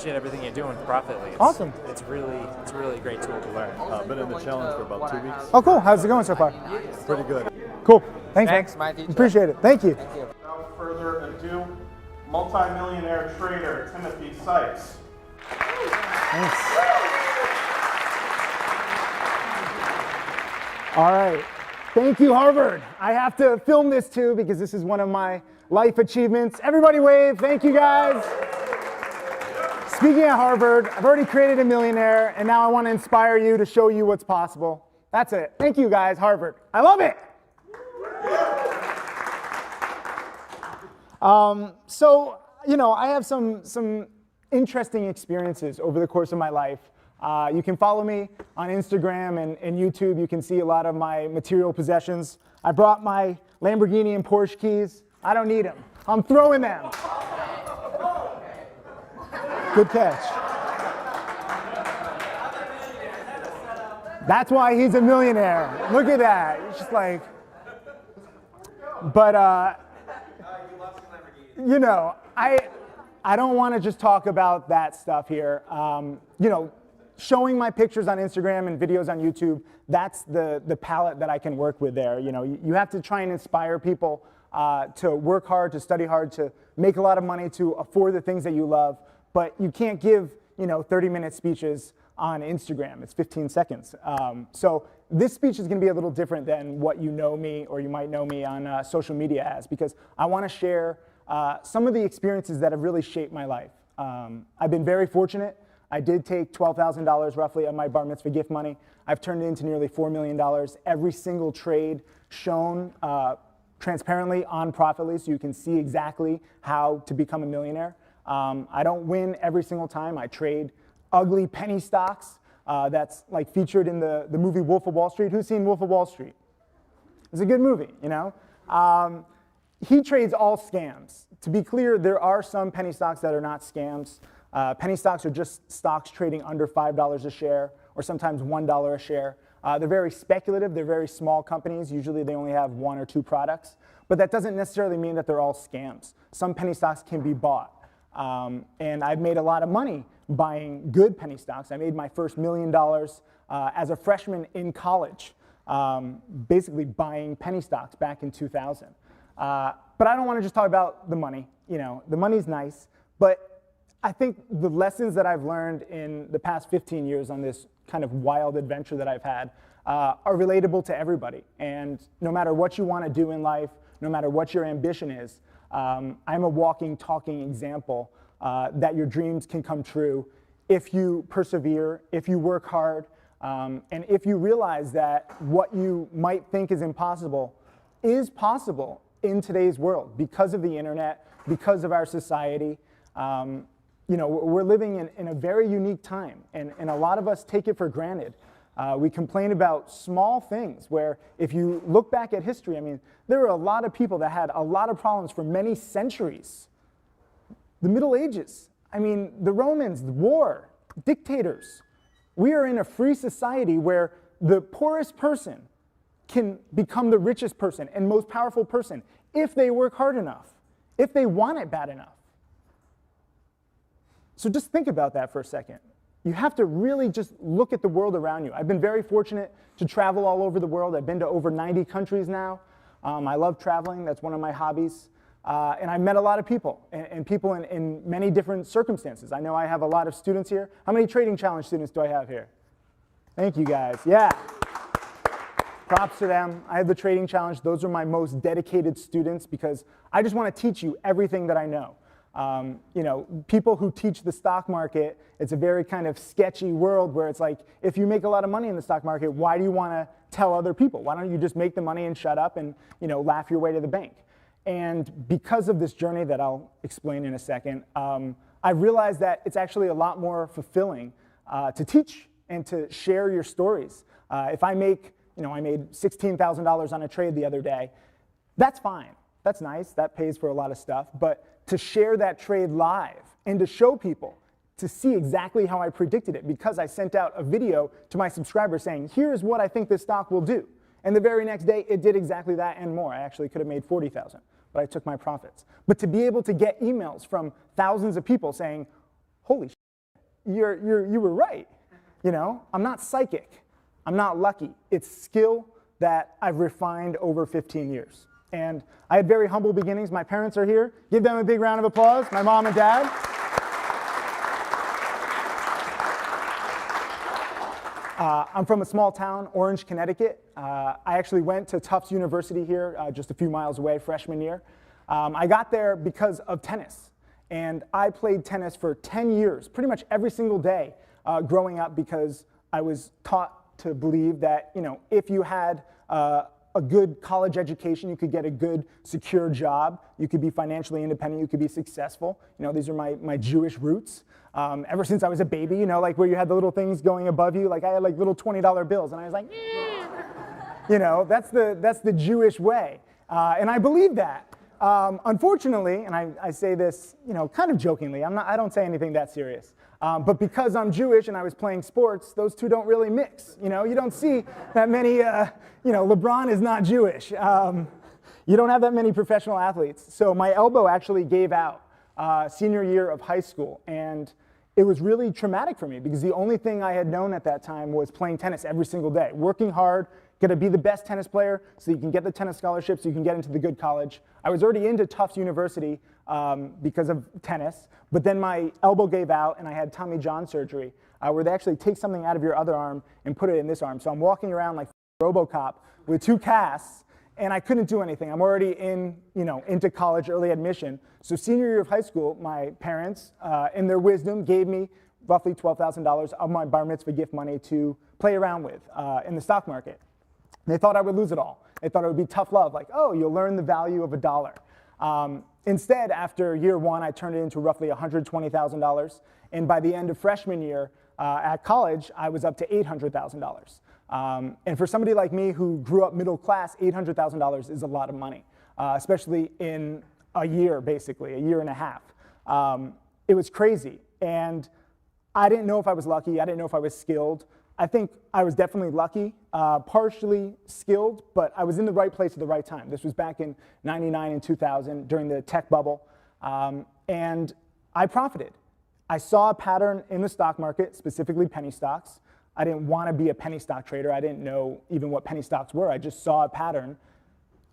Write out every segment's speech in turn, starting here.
appreciate everything you're doing with Profitly. Awesome. It's a really great tool to learn. Been in the challenge for about 2 weeks. Oh, cool. How's it going so far? Pretty good. Cool. Thanks, My man. teacher. Appreciate it. Thank you. Thank you. Without further ado, multi-millionaire trader Timothy Sykes. Thanks. All right. Thank you, Harvard. I have to film this too because this is one of my life achievements. Everybody wave. Thank you, guys. Speaking at Harvard, I've already created a millionaire, and now I want to inspire you to show you what's possible. That's it. Thank you, guys, Harvard. I love it. So, you know, I have some interesting experiences over the course of my life. You can follow me on Instagram and YouTube. You can see a lot of my material possessions. I brought my Lamborghini and Porsche keys. I don't need them. I'm throwing them. Good catch. That's why he's a millionaire. Look at that. It's just like, but you know, I don't want to just talk about that stuff here. You know, showing my pictures on Instagram and videos on YouTube, that's the palette that I can work with there. You know, you have to try and inspire people to work hard, to study hard, to make a lot of money, to afford the things that you love. But you can't give, you know, 30-minute speeches on Instagram. It's 15 seconds. So this speech is going to be a little different than what you know me or you might know me on social media as, because I want to share some of the experiences that have really shaped my life. I've been very fortunate. I did take $12,000 roughly of my bar mitzvah gift money. I've turned it into nearly $4 million. Every single trade shown transparently on Profitly, so you can see exactly how to become a millionaire. I don't win every single time. I trade ugly penny stocks that's like featured in the movie Wolf of Wall Street. Who's seen Wolf of Wall Street? It's a good movie, you know? He trades all scams. To be clear, there are some penny stocks that are not scams. Penny stocks are just stocks trading under $5 a share or sometimes $1 a share. They're very speculative. They're very small companies. Usually they only have 1 or 2 products. But that doesn't necessarily mean that they're all scams. Some penny stocks can be bought. And I've made a lot of money buying good penny stocks. I made my first $1 million as a freshman in college, basically buying penny stocks back in 2000. But I don't want to just talk about the money. You know, the money's nice, but I think the lessons that I've learned in the past 15 years on this kind of wild adventure that I've had are relatable to everybody. And no matter what you want to do in life, no matter what your ambition is, I'm a walking, talking example that your dreams can come true if you persevere, if you work hard, and if you realize that what you might think is impossible is possible in today's world because of the internet, because of our society. You know, we're living in a very unique time, and a lot of us take it for granted. We complain about small things where if you look back at history, I mean, there were a lot of people that had a lot of problems for many centuries. The Middle Ages, I mean, the Romans, the war, dictators. We are in a free society where the poorest person can become the richest person and most powerful person if they work hard enough, if they want it bad enough. So just think about that for a second. You have to really just look at the world around you. I've been very fortunate to travel all over the world. I've been to over 90 countries now. I love traveling. That's one of my hobbies. And I've met a lot of people, and people in many different circumstances. I know I have a lot of students here. How many Trading Challenge students do I have here? Thank you, guys. Yeah. Props to them. I have the Trading Challenge. Those are my most dedicated students because I just want to teach you everything that I know. You know, people who teach the stock market, it's a very kind of sketchy world where it's like, if you make a lot of money in the stock market, why do you want to tell other people? Why don't you just make the money and shut up and, you know, laugh your way to the bank? And because of this journey that I'll explain in a second, I realized that it's actually a lot more fulfilling to teach and to share your stories. If I make, you know, I made $16,000 on a trade the other day, that's fine. That's nice. That pays for a lot of stuff. But to share that trade live and to show people, to see exactly how I predicted it, because I sent out a video to my subscribers saying, here's what I think this stock will do. And the very next day, it did exactly that and more. I actually could have made 40,000, but I took my profits. But to be able to get emails from thousands of people saying, holy you were right. You know, I'm not psychic. I'm not lucky. It's skill that I've refined over 15 years. And I had very humble beginnings. My parents are here. Give them a big round of applause, my mom and dad. I'm from a small town, Orange, Connecticut. I actually went to Tufts University here, just a few miles away, freshman year. I got there because of tennis. And I played tennis for 10 years, pretty much every single day growing up, because I was taught to believe that, you know, if you had a good college education, you could get a good, secure job, you could be financially independent, you could be successful. You know, these are my Jewish roots. Ever since I was a baby, you know, like where you had the little things going above you, like I had like little $20 bills, and I was like, you know, that's the Jewish way. And I believe that. Unfortunately, and I say this, you know, kind of jokingly, I don't say anything that serious. But because I'm Jewish and I was playing sports, those two don't really mix. You know, you don't see that many, you know, LeBron is not Jewish. You don't have that many professional athletes. So my elbow actually gave out senior year of high school. And it was really traumatic for me because the only thing I had known at that time was playing tennis every single day, working hard, gonna be the best tennis player so you can get the tennis scholarship so you can get into the good college. I was already into Tufts University because of tennis, but then my elbow gave out and I had Tommy John surgery where they actually take something out of your other arm and put it in this arm. So I'm walking around like RoboCop with 2 casts and I couldn't do anything. I'm already into college, early admission. So senior year of high school, my parents, in their wisdom, gave me roughly $12,000 of my bar mitzvah gift money to play around with in the stock market. They thought I would lose it all. They thought it would be tough love, like, oh, you'll learn the value of $1. Instead, after year 1, I turned it into roughly $120,000. And by the end of freshman year at college, I was up to $800,000. And for somebody like me who grew up middle class, $800,000 is a lot of money, especially in a year, basically, a year and a half. It was crazy. And I didn't know if I was lucky. I didn't know if I was skilled. I think I was definitely lucky, partially skilled, but I was in the right place at the right time. This was back in '99 and 2000 during the tech bubble, and I profited. I saw a pattern in the stock market, specifically penny stocks. I didn't want to be a penny stock trader. I didn't know even what penny stocks were. I just saw a pattern,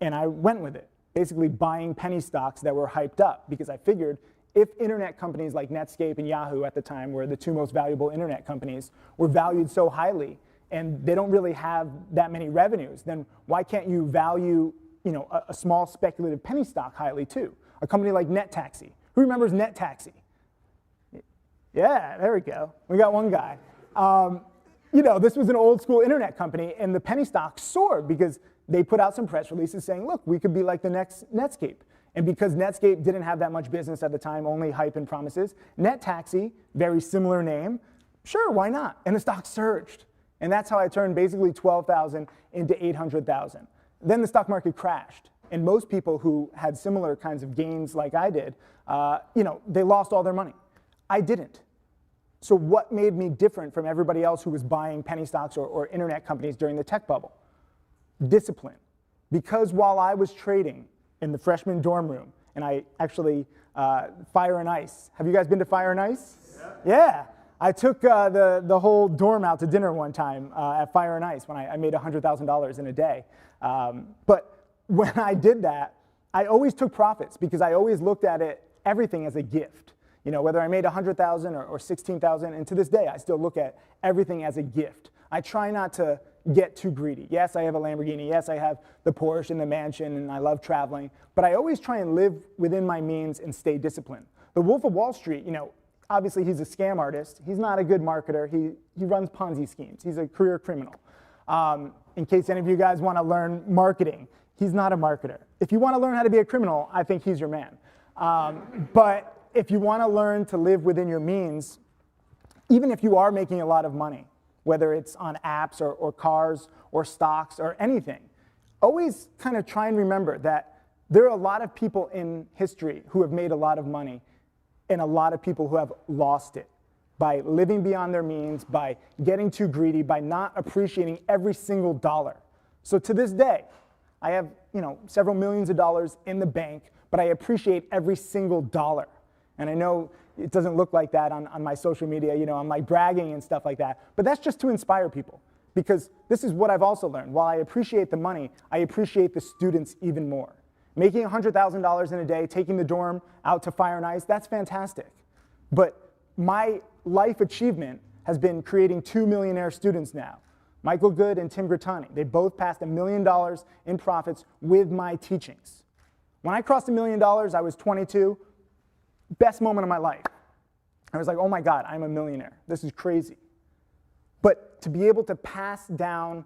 and I went with it, basically buying penny stocks that were hyped up because I figured if internet companies like Netscape and Yahoo at the time were the 2 most valuable internet companies, were valued so highly and they don't really have that many revenues, then why can't you value, you know, a small speculative penny stock highly too? A company like NetTaxi. Who remembers NetTaxi? Yeah, there we go. We got one guy. You know, this was an old school internet company and the penny stock soared because they put out some press releases saying, look, we could be like the next Netscape. And because Netscape didn't have that much business at the time, only hype and promises, NetTaxi, very similar name, sure, why not? And the stock surged. And that's how I turned basically 12,000 into 800,000. Then the stock market crashed. And most people who had similar kinds of gains like I did, you know, they lost all their money. I didn't. So what made me different from everybody else who was buying penny stocks or internet companies during the tech bubble? Discipline. Because while I was trading in the freshman dorm room, and I actually, Fire and Ice. Have you guys been to Fire and Ice? Yeah. I took the whole dorm out to dinner one time at Fire and Ice when I made $100,000 in a day. But when I did that, I always took profits because I always looked at everything as a gift. You know, whether I made $100,000 or $16,000, and to this day, I still look at everything as a gift. I try not to get too greedy. Yes, I have a Lamborghini. Yes, I have the Porsche and the mansion, and I love traveling. But I always try and live within my means and stay disciplined. The Wolf of Wall Street, you know, obviously he's a scam artist. He's not a good marketer. He runs Ponzi schemes. He's a career criminal. In case any of you guys want to learn marketing, he's not a marketer. If you want to learn how to be a criminal, I think he's your man. But if you want to learn to live within your means, even if you are making a lot of money, whether it's on apps or cars or stocks or anything, always kind of try and remember that there are a lot of people in history who have made a lot of money and a lot of people who have lost it by living beyond their means, by getting too greedy, by not appreciating every single dollar. So to this day, I have, you know, several millions of dollars in the bank, but I appreciate every single dollar. And I know It doesn't look like that on my social media. You know, I'm like bragging and stuff like that. But that's just to inspire people, because this is what I've also learned. While I appreciate the money, I appreciate the students even more. Making $100,000 in a day, taking the dorm out to Fire and Ice, that's fantastic. But my life achievement has been creating 2 millionaire students now. Michael Good and Tim Grittani. They both passed $1 million in profits with my teachings. When I crossed $1 million, I was 22. Best moment of my life. I was like, oh my God, I'm a millionaire. This is crazy. But to be able to pass down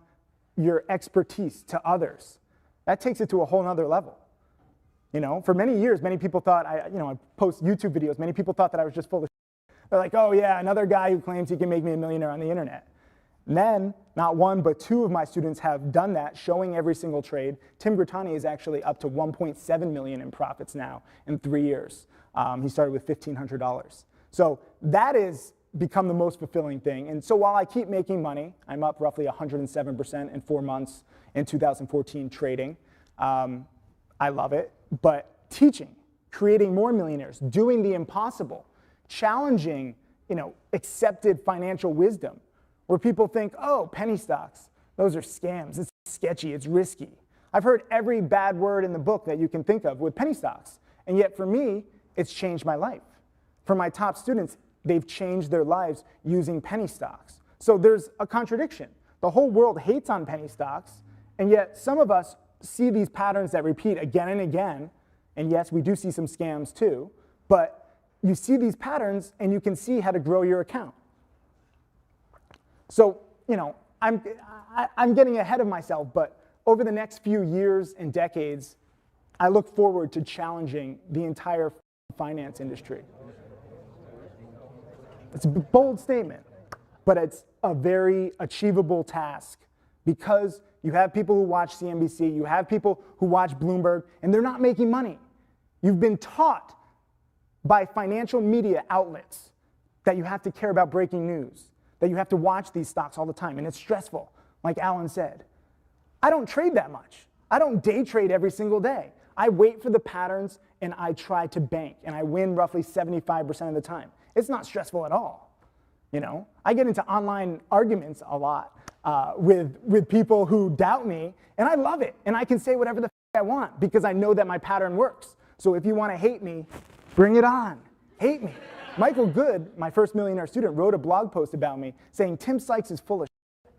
your expertise to others, that takes it to a whole nother level. You know, for many years, many people thought, I post YouTube videos, many people thought that I was just full of shit. They're like, oh yeah, another guy who claims he can make me a millionaire on the internet. And then, not one, but two of my students have done that, showing every single trade. Tim Grittani is actually up to 1.7 million in profits now in 3 years. He started with $1,500. So that has become the most fulfilling thing. And so while I keep making money, I'm up roughly 107% in 4 months in 2014 trading. I love it. But teaching, creating more millionaires, doing the impossible, challenging, accepted financial wisdom, where people think, oh, penny stocks, those are scams, it's sketchy, it's risky. I've heard every bad word in the book that you can think of with penny stocks. And yet for me, it's changed my life. For my top students, they've changed their lives using penny stocks. So there's a contradiction. The whole world hates on penny stocks, and yet some of us see these patterns that repeat again and again. And yes, we do see some scams too, but you see these patterns and you can see how to grow your account. So, I'm getting ahead of myself, but over the next few years and decades, I look forward to challenging the entire finance industry. It's a bold statement, but it's a very achievable task, because you have people who watch CNBC, you have people who watch Bloomberg, and they're not making money. You've been taught by financial media outlets that you have to care about breaking news, that you have to watch these stocks all the time, and it's stressful, like Alan said. I don't trade that much. I don't day trade every single day. I wait for the patterns and I try to bank, and I win roughly 75% of the time. It's not stressful at all. I get into online arguments a lot with people who doubt me, and I love it. And I can say whatever the I want because I know that my pattern works. So if you want to hate me, bring it on. Hate me. Michael Good, my first millionaire student, wrote a blog post about me saying Tim Sykes is full of shit.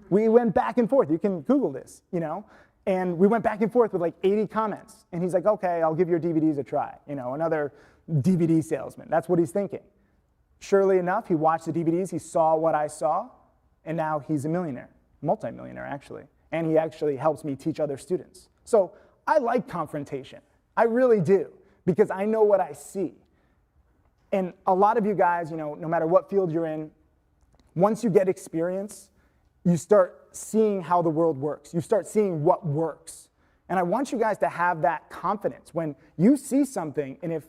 We went back and forth. You can Google this, and we went back and forth with like 80 comments. And he's like, okay, I'll give your DVDs a try. Another DVD salesman. That's what he's thinking. Surely enough, he watched the DVDs, he saw what I saw, and now he's a millionaire, multi-millionaire actually. And he actually helps me teach other students. So I like confrontation. I really do, because I know what I see. And a lot of you guys, no matter what field you're in, once you get experience, you start seeing how the world works. You start seeing what works. And I want you guys to have that confidence. When you see something, and if,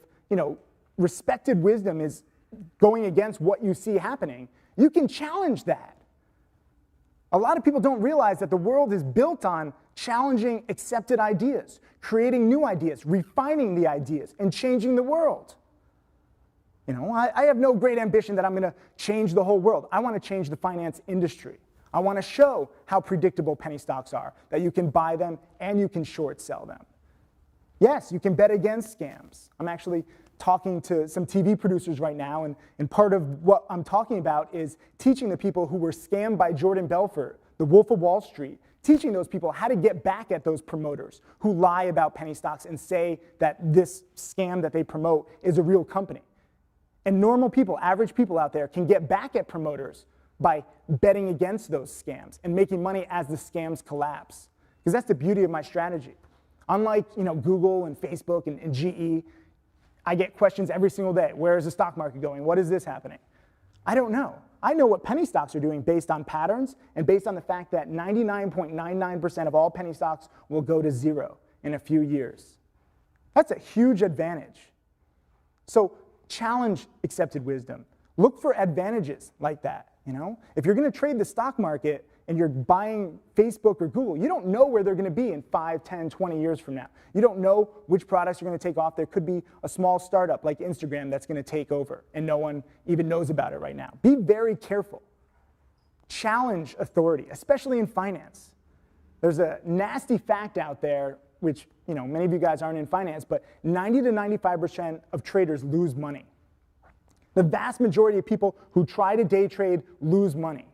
respected wisdom is going against what you see happening, you can challenge that. A lot of people don't realize that the world is built on challenging accepted ideas, creating new ideas, refining the ideas, and changing the world. I have no great ambition that I'm going to change the whole world. I want to change the finance industry. I want to show how predictable penny stocks are, that you can buy them and you can short sell them. Yes, you can bet against scams. I'm actually talking to some TV producers right now, and part of what I'm talking about is teaching the people who were scammed by Jordan Belfort, the Wolf of Wall Street, teaching those people how to get back at those promoters who lie about penny stocks and say that this scam that they promote is a real company. And normal people, average people out there, can get back at promoters by betting against those scams and making money as the scams collapse. Because that's the beauty of my strategy. Unlike Google and Facebook and GE, I get questions every single day. Where is the stock market going? What is this happening? I don't know. I know what penny stocks are doing based on patterns and based on the fact that 99.99% of all penny stocks will go to zero in a few years. That's a huge advantage. So challenge accepted wisdom. Look for advantages like that. You know, if you're going to trade the stock market and you're buying Facebook or Google, you don't know where they're going to be in 5, 10, 20 years from now. You don't know which products are going to take off. There could be a small startup like Instagram that's going to take over, and no one even knows about it right now. Be very careful. Challenge authority, especially in finance. There's a nasty fact out there, which many of you guys aren't in finance, but 90 to 95% of traders lose money. The vast majority of people who try to day trade lose money.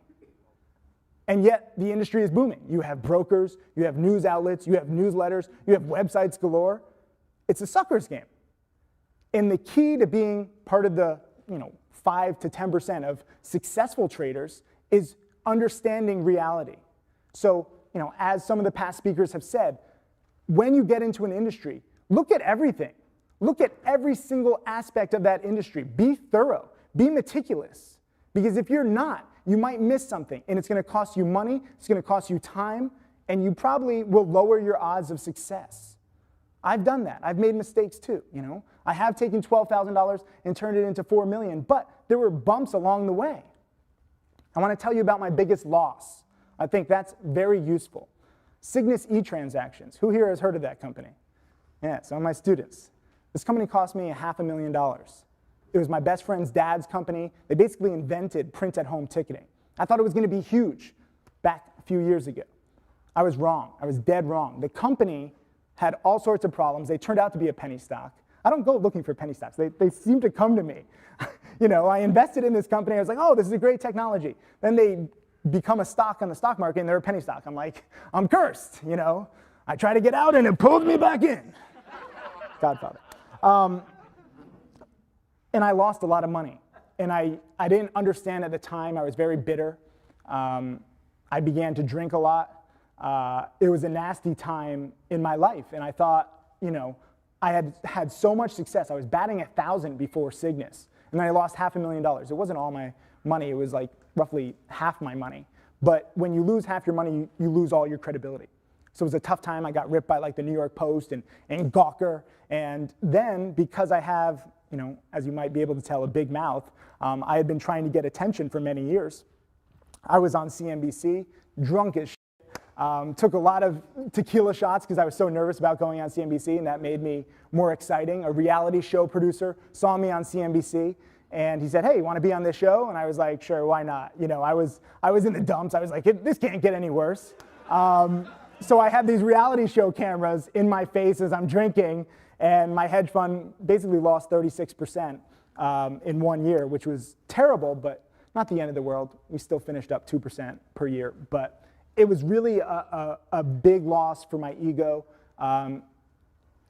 And yet the industry is booming. You have brokers, you have news outlets, you have newsletters, you have websites galore. It's a sucker's game. And the key to being part of the 5 to 10% of successful traders is understanding reality. So, as some of the past speakers have said, when you get into an industry, look at everything. Look at every single aspect of that industry. Be thorough. Be meticulous. Because if you're not, you might miss something, and it's going to cost you money, it's going to cost you time, and you probably will lower your odds of success. I've done that. I've made mistakes too, I have taken $12,000 and turned it into $4 million, but there were bumps along the way. I want to tell you about my biggest loss. I think that's very useful. Cygnus eTransactions. Who here has heard of that company? Yeah, some of my students. This company cost me $500,000. It was my best friend's dad's company. They basically invented print-at-home ticketing. I thought it was going to be huge back a few years ago. I was wrong. I was dead wrong. The company had all sorts of problems. They turned out to be a penny stock. I don't go looking for penny stocks. They seem to come to me. I invested in this company. I was like, oh, this is a great technology. Then they become a stock on the stock market, and they're a penny stock. I'm like, I'm cursed, I try to get out, and it pulled me back in. Godfather. And I lost a lot of money. And I didn't understand at the time. I was very bitter. I began to drink a lot. It was a nasty time in my life. And I thought, I had had so much success. I was batting 1,000 before Cygnus. And then I lost $500,000. It wasn't all my money. It was like roughly half my money. But when you lose half your money, you lose all your credibility. So it was a tough time. I got ripped by like the New York Post and Gawker. And then because I have, as you might be able to tell, a big mouth, I had been trying to get attention for many years. I was on CNBC, drunk as shit. Took a lot of tequila shots because I was so nervous about going on CNBC, and that made me more exciting. A reality show producer saw me on CNBC, and he said, hey, you want to be on this show? And I was like, sure, why not? I was in the dumps. I was like, this can't get any worse. So I had these reality show cameras in my face as I'm drinking, and my hedge fund basically lost 36% in 1 year, which was terrible, but not the end of the world. We still finished up 2% per year, but it was really a big loss for my ego. And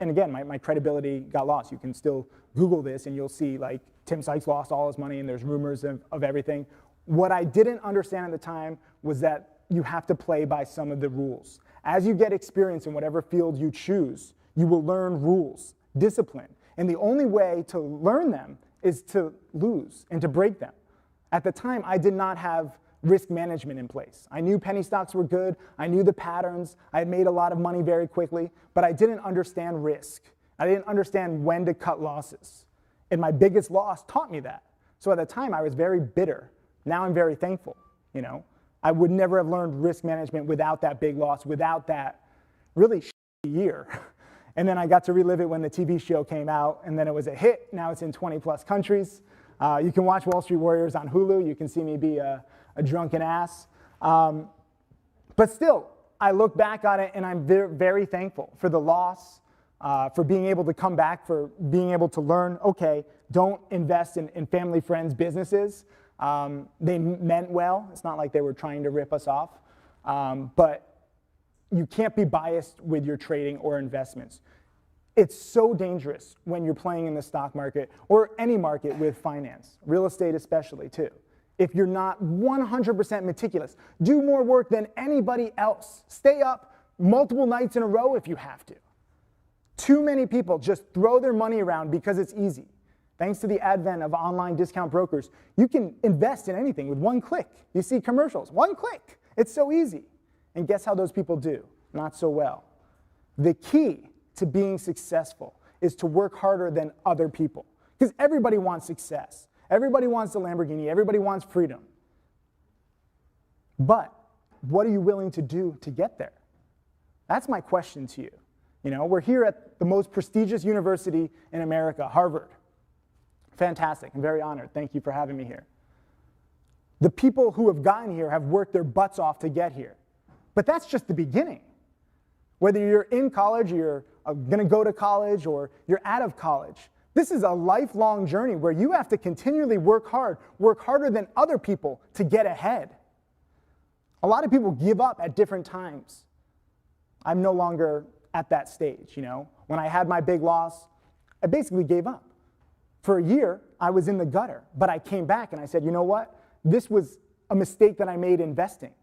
again, my credibility got lost. You can still Google this, and you'll see like Tim Sykes lost all his money, and there's rumors of everything. What I didn't understand at the time was that you have to play by some of the rules. As you get experience in whatever field you choose, you will learn rules, discipline. And the only way to learn them is to lose and to break them. At the time, I did not have risk management in place. I knew penny stocks were good. I knew the patterns. I had made a lot of money very quickly, but I didn't understand risk. I didn't understand when to cut losses. And my biggest loss taught me that. So at the time, I was very bitter. Now I'm very thankful, I would never have learned risk management without that big loss, without that really shitty year. And then I got to relive it when the TV show came out, and then it was a hit. Now it's in 20 plus countries. You can watch Wall Street Warriors on Hulu. You can see me be a drunken ass. But still, I look back on it, and I'm very, very thankful for the loss, for being able to come back, for being able to learn, okay, don't invest in family, friends, businesses. They meant well. It's not like they were trying to rip us off. But you can't be biased with your trading or investments. It's so dangerous when you're playing in the stock market or any market with finance, real estate especially too. If you're not 100% meticulous, do more work than anybody else. Stay up multiple nights in a row if you have to. Too many people just throw their money around because it's easy. Thanks to the advent of online discount brokers, you can invest in anything with one click. You see commercials, one click. It's so easy. And guess how those people do? Not so well. The key to being successful is to work harder than other people. Because everybody wants success. Everybody wants the Lamborghini. Everybody wants freedom. But what are you willing to do to get there? That's my question to you. You know, we're here at the most prestigious university in America, Harvard. Fantastic. I'm very honored. Thank you for having me here. The people who have gotten here have worked their butts off to get here. But that's just the beginning. Whether you're in college, or you're going to go to college, or you're out of college, this is a lifelong journey where you have to continually work hard, work harder than other people to get ahead. A lot of people give up at different times. I'm no longer at that stage, you know. When I had my big loss, I basically gave up. For a year, I was in the gutter, but I came back and I said, you know what? This was a mistake that I made investing.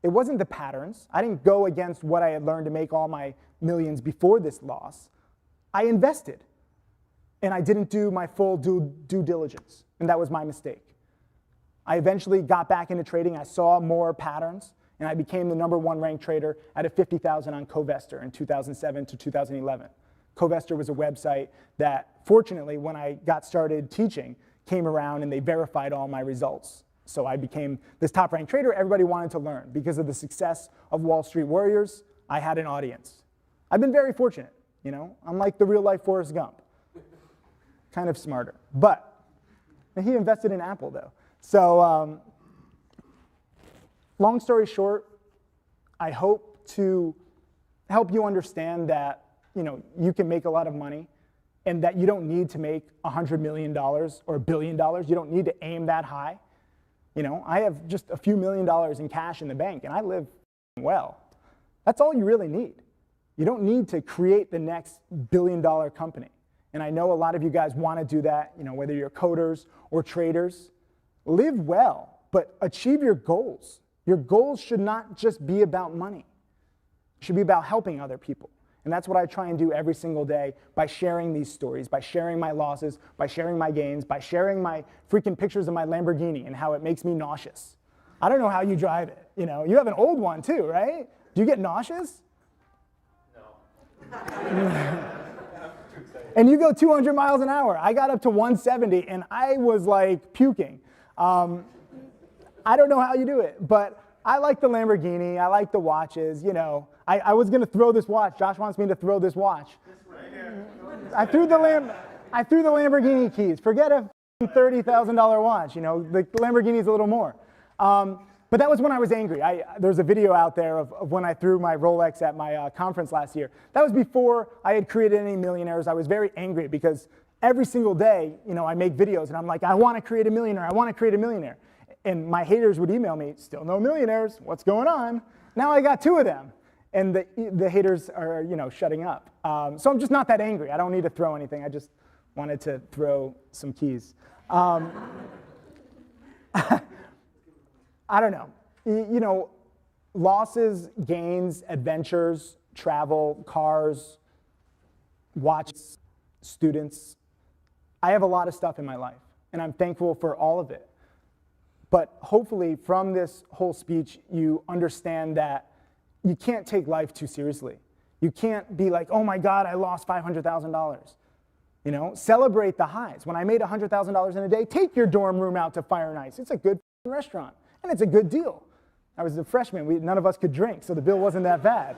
It wasn't the patterns. I didn't go against what I had learned to make all my millions before this loss. I invested, and I didn't do my full due diligence, and that was my mistake. I eventually got back into trading. I saw more patterns, and I became the #1 ranked trader at a 50,000 on Covestor in 2007 to 2011. Covestor was a website that, fortunately, when I got started teaching, came around and they verified all my results. So I became this top-ranked trader. Everybody wanted to learn. Because of the success of Wall Street Warriors, I had an audience. I've been very fortunate, you know. I'm like the real-life Forrest Gump. Kind of smarter. But he invested in Apple, though. So long story short, I hope to help you understand that, you know, you can make a lot of money and that you don't need to make $100 million or $1 billion. You don't need to aim that high. You know, I have just a few $1 million in cash in the bank and I live well. That's all you really need. You don't need to create the next $1 billion company. And I know a lot of you guys want to do that, you know, whether you're coders or traders. Live well, but achieve your goals. Your goals should not just be about money. It should be about helping other people. And that's what I try and do every single day by sharing these stories, by sharing my losses, by sharing my gains, by sharing my freaking pictures of my Lamborghini and how it makes me nauseous. I don't know how you drive it. You know, you have an old one too, right? Do you get nauseous? No. And you go 200 miles an hour. I got up to 170 and I was like puking. I don't know how you do it, but I like the Lamborghini. I like the watches, you know. I was going to throw this watch. Josh wants me to throw this watch. I threw the Lamborghini keys. Forget a $30,000 watch. You know, the Lamborghini's a little more. But that was when I was angry. There's a video out there of when I threw my Rolex at my conference last year. That was before I had created any millionaires. I was very angry because every single day, you know, I make videos and I'm like, I want to create a millionaire. I want to create a millionaire. And my haters would email me, still no millionaires. What's going on? Now I got 2 of them. And the haters are, you know, shutting up. So I'm just not that angry. I don't need to throw anything. I just wanted to throw some keys. I don't know. You know, losses, gains, adventures, travel, cars, watches, students. I have a lot of stuff in my life, and I'm thankful for all of it. But hopefully from this whole speech, you understand that you can't take life too seriously. You can't be like, oh my God, I lost $500,000. You know, celebrate the highs. When I made $100,000 in a day, take your dorm room out to Fire and Ice. It's a good restaurant, and it's a good deal. I was a freshman. None of us could drink, so the bill wasn't that bad.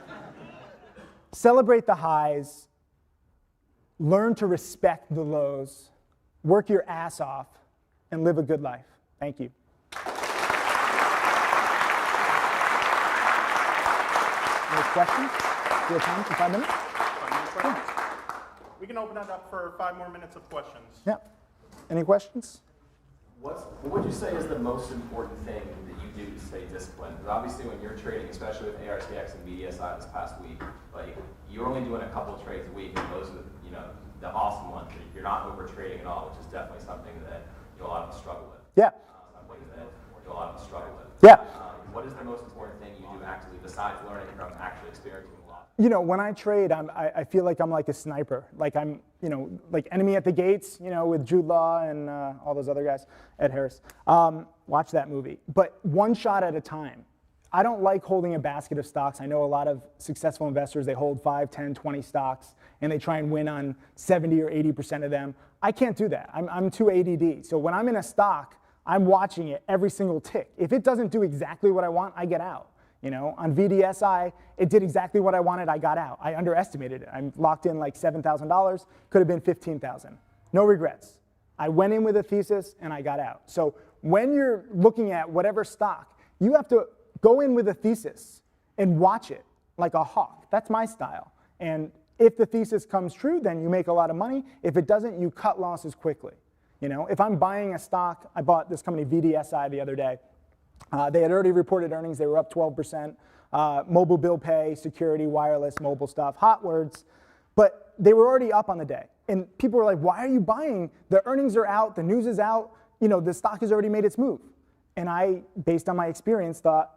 Celebrate the highs. Learn to respect the lows. Work your ass off, and live a good life. Thank you. Any questions? Do you have time for 5 minutes? 5 minute questions? We can open it up for 5 more minutes of questions. Yeah. Any questions? What would you say is the most important thing that you do to stay disciplined? Because obviously when you're trading, especially with ARTX and BDSI this past week, like you're only doing a couple of trades a week, and those are the awesome ones. You're not over trading at all, which is definitely something that a lot of us struggle with. Yeah. Something that a lot of us struggle with. Yeah. What is the most important thing you do actively besides learning from actually experiencing a lot? You know, when I trade, I feel like I'm like a sniper. Like I'm, you know, like Enemy at the Gates, you know, with Jude Law and all those other guys, Ed Harris. Watch that movie. But one shot at a time. I don't like holding a basket of stocks. I know a lot of successful investors, they hold 5, 10, 20 stocks, and they try and win on 70 or 80% of them. I can't do that. I'm too ADD. So when I'm in a stock, I'm watching it every single tick. If it doesn't do exactly what I want, I get out. You know, on VDSI, it did exactly what I wanted, I got out. I underestimated it. I'm locked in like $7,000, could have been $15,000. No regrets. I went in with a thesis and I got out. So when you're looking at whatever stock, you have to go in with a thesis and watch it like a hawk. That's my style. And if the thesis comes true, then you make a lot of money. If it doesn't, you cut losses quickly. You know, if I'm buying a stock, I bought this company VDSI the other day. They had already reported earnings. They were up 12%. Mobile bill pay, security, wireless, mobile stuff, hot words. But they were already up on the day. And people were like, why are you buying? The earnings are out. The news is out. You know, the stock has already made its move. And I, based on my experience, thought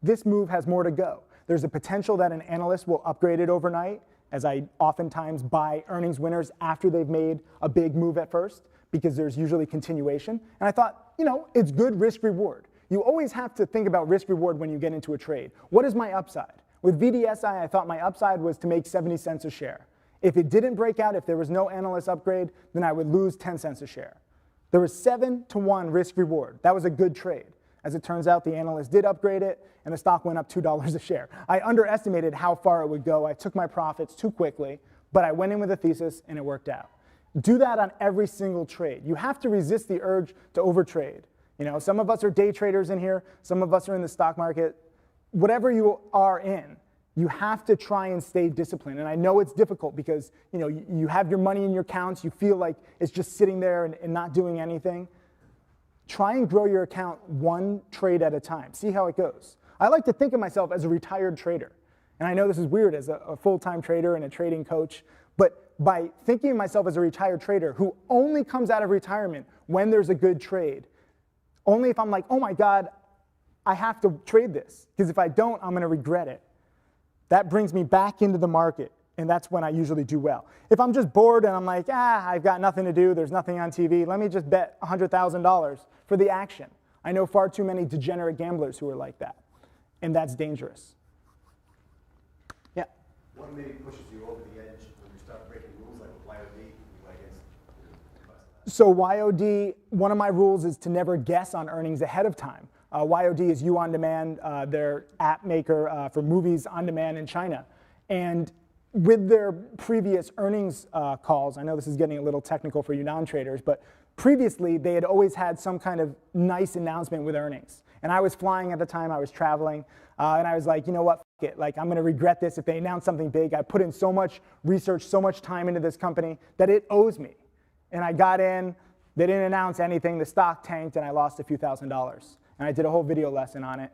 this move has more to go. There's a potential that an analyst will upgrade it overnight, as I oftentimes buy earnings winners after they've made a big move at first, because there's usually continuation. And I thought, you know, it's good risk reward. You always have to think about risk reward when you get into a trade. What is my upside? With VDSI, I thought my upside was to make 70 cents a share. If it didn't break out, if there was no analyst upgrade, then I would lose 10 cents a share. There was 7-to-1 risk reward. That was a good trade. As it turns out, the analyst did upgrade it, and the stock went up $2 a share. I underestimated how far it would go. I took my profits too quickly, but I went in with a thesis, and it worked out. Do that on every single trade. You have to resist the urge to overtrade. You know, some of us are day traders in here. Some of us are in the stock market. Whatever you are in, you have to try and stay disciplined. And I know it's difficult because, you know, you have your money in your accounts. You feel like it's just sitting there and not doing anything. Try and grow your account one trade at a time. See how it goes. I like to think of myself as a retired trader. And I know this is weird as a full-time trader and a trading coach, but by thinking of myself as a retired trader who only comes out of retirement when there's a good trade, only if I'm like, oh my God, I have to trade this, because if I don't, I'm going to regret it. That brings me back into the market, and that's when I usually do well. If I'm just bored and I'm like, I've got nothing to do, there's nothing on TV, let me just bet $100,000 for the action. I know far too many degenerate gamblers who are like that, and that's dangerous. Yeah? What maybe pushes you over the edge when you start breaking rules like YOD, I guess? So YOD, one of my rules is to never guess on earnings ahead of time. YOD is You On Demand, their app maker for movies on demand in China. And with their previous earnings calls, I know this is getting a little technical for you non-traders, but previously they had always had some kind of nice announcement with earnings. And I was flying at the time, I was traveling, and I was like, you know what, f it. Like, I'm gonna regret this if they announce something big. I put in so much research, so much time into this company that it owes me. And I got in, they didn't announce anything, the stock tanked, and I lost a few $1,000s. And I did a whole video lesson on it.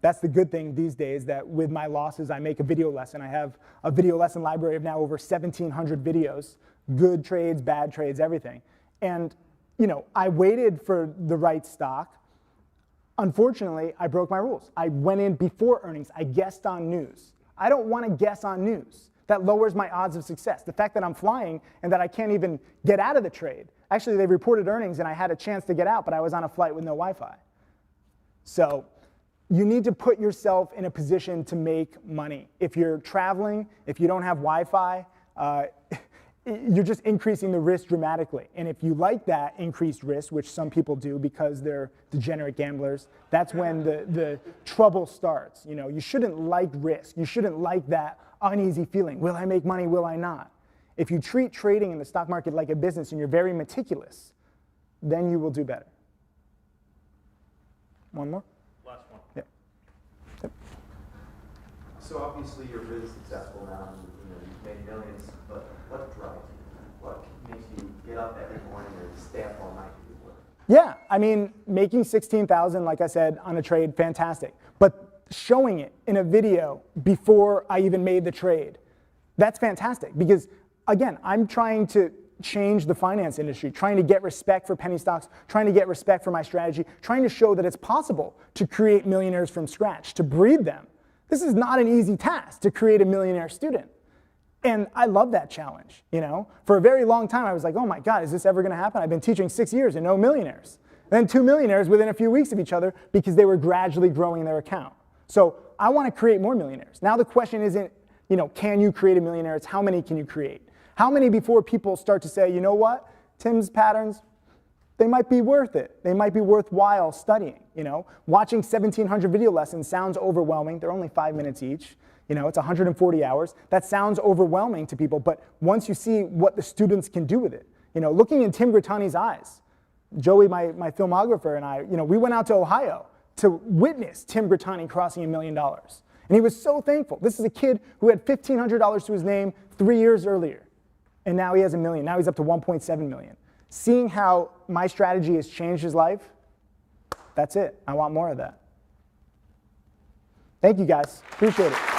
That's the good thing these days, that with my losses, I make a video lesson. I have a video lesson library of now over 1,700 videos, good trades, bad trades, everything. And, you know, I waited for the right stock. Unfortunately, I broke my rules. I went in before earnings. I guessed on news. I don't want to guess on news. That lowers my odds of success. The fact that I'm flying and that I can't even get out of the trade. Actually, they reported earnings and I had a chance to get out, but I was on a flight with no Wi-Fi. So you need to put yourself in a position to make money. If you're traveling, if you don't have Wi-Fi, you're just increasing the risk dramatically. And if you like that increased risk, which some people do because they're degenerate gamblers, that's when the trouble starts. You know, you shouldn't like risk. You shouldn't like that uneasy feeling. Will I make money? Will I not? If you treat trading in the stock market like a business and you're very meticulous, then you will do better. One more? Last one. Yep. So obviously you're really successful now, and you've made millions, but what drives you? What makes you get up every morning and stay up all night to do work? Yeah, I mean, making 16,000, like I said, on a trade, fantastic. But showing it in a video before I even made the trade, that's fantastic. Because again, I'm trying to change the finance industry, trying to get respect for penny stocks, trying to get respect for my strategy, trying to show that it's possible to create millionaires from scratch, to breed them. This is not an easy task to create a millionaire student. And I love that challenge, you know? For a very long time, I was like, oh my God, is this ever gonna happen? I've been teaching 6 years and no millionaires. And then 2 millionaires within a few weeks of each other because they were gradually growing their account. So I wanna create more millionaires. Now the question isn't, you know, can you create a millionaire? It's how many can you create? How many before people start to say, you know what, Tim's patterns, they might be worth it. They might be worthwhile studying, you know? Watching 1,700 video lessons sounds overwhelming. They're only 5 minutes each. You know, it's 140 hours. That sounds overwhelming to people, but once you see what the students can do with it, you know, looking in Tim Grittani's eyes, Joey, my filmographer, and I, you know, we went out to Ohio to witness Tim Grittani crossing $1 million. And he was so thankful. This is a kid who had $1,500 to his name 3 years earlier. And now he has $1 million. Now he's up to 1.7 million. Seeing how my strategy has changed his life, that's it. I want more of that. Thank you guys. Appreciate it.